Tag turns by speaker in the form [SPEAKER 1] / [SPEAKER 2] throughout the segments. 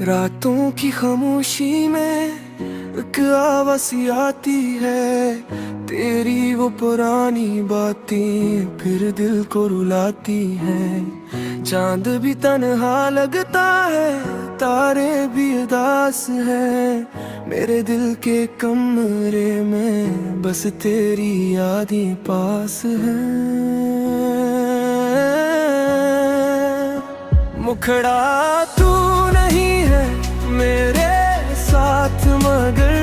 [SPEAKER 1] रातों की खामोशी में एक आवाज़ सी आती है, तेरी वो पुरानी बातें फिर दिल को रुलाती हैं। चांद भी तन्हा लगता है, तारे भी उदास हैं, मेरे दिल के कमरे में बस तेरी यादें पास हैं। मुखड़ा तू नहीं है मेरे साथ, मगर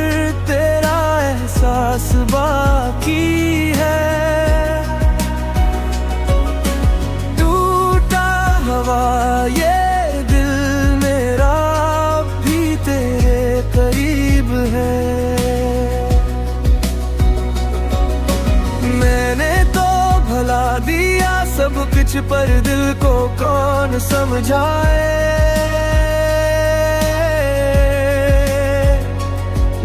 [SPEAKER 1] तेरा एहसास बाकी है। टूटा हवा ये दिल मेरा भी तेरे करीब है। मैंने तो भला दिया सब कुछ, पर दिल को कौन समझाए।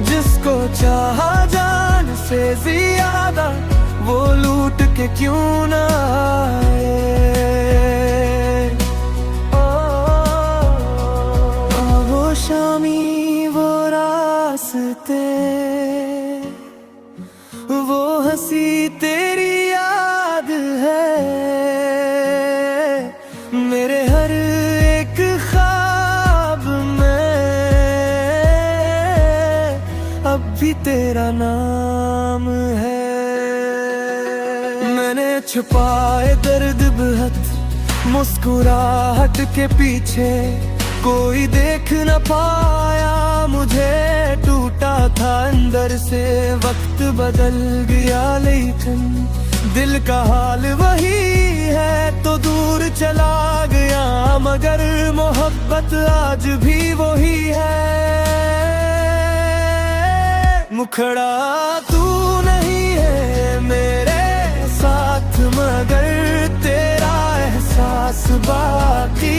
[SPEAKER 1] जिसको चाहा जान से ज्यादा, वो लूट के क्यों ना आए। वो शामी वो रास्ते, वो हंसी तेरी याद है। मेरे हर एक ख्वाब में अब भी तेरा नाम है। मैंने छुपाए दर्द बहुत मुस्कुराहट के पीछे, कोई देख न पाया मुझे। टूटा था अंदर से, वक्त बदल गया लेकिन दिल का हाल वही है। तो दूर चला गया मगर मोहब्बत आज भी वही है। मुखड़ा तू नहीं है मेरे साथ, मगर तेरा एहसास बाकी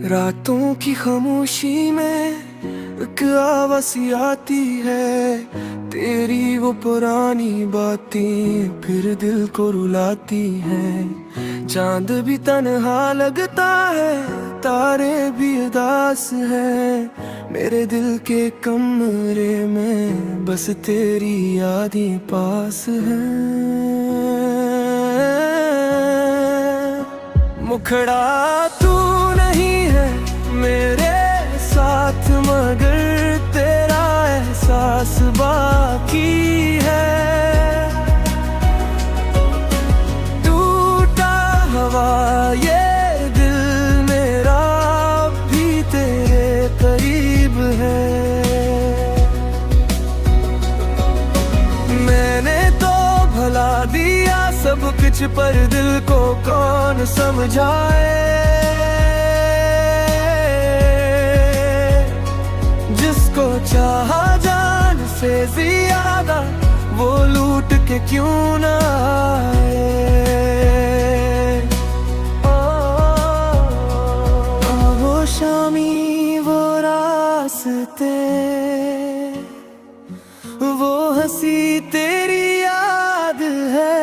[SPEAKER 1] रातों की खामोशी में एक आवाज़ सी आती है, तेरी वो पुरानी बातें फिर दिल को रुलाती हैं। चांद भी तन्हा लगता है, तारे भी उदास हैं, मेरे दिल के कमरे में बस तेरी यादें पास हैं। मुखड़ा तू नहीं है मेरे साथ, मगर तेरा एहसास बाकी है। टूटा हवा ये दिल मेरा भी तेरे करीब है। मैंने तो भला दिया सब कुछ, पर दिल को कौन समझाए। जिसको चाहा जान से ज्यादा, वो लूट के क्यों ना आए। वो शामी वो रास्ते, वो हंसी तेरी याद है।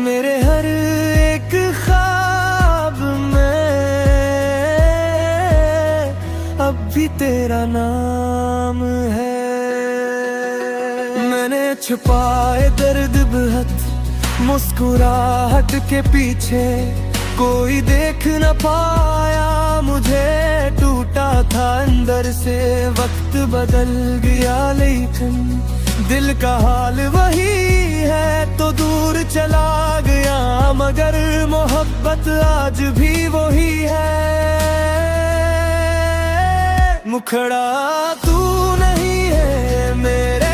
[SPEAKER 1] मेरे हर एक ख्वाब में अब भी तेरा नाम है। मैंने छुपाए दर्द बहुत मुस्कुराहट के पीछे, कोई देख न पाया मुझे। टूटा था अंदर से, वक्त बदल गया लेकिन दिल का हाल वही है। तो दूर चला गया मगर मोहब्बत आज भी वही है। मुखड़ा तू नहीं है मेरे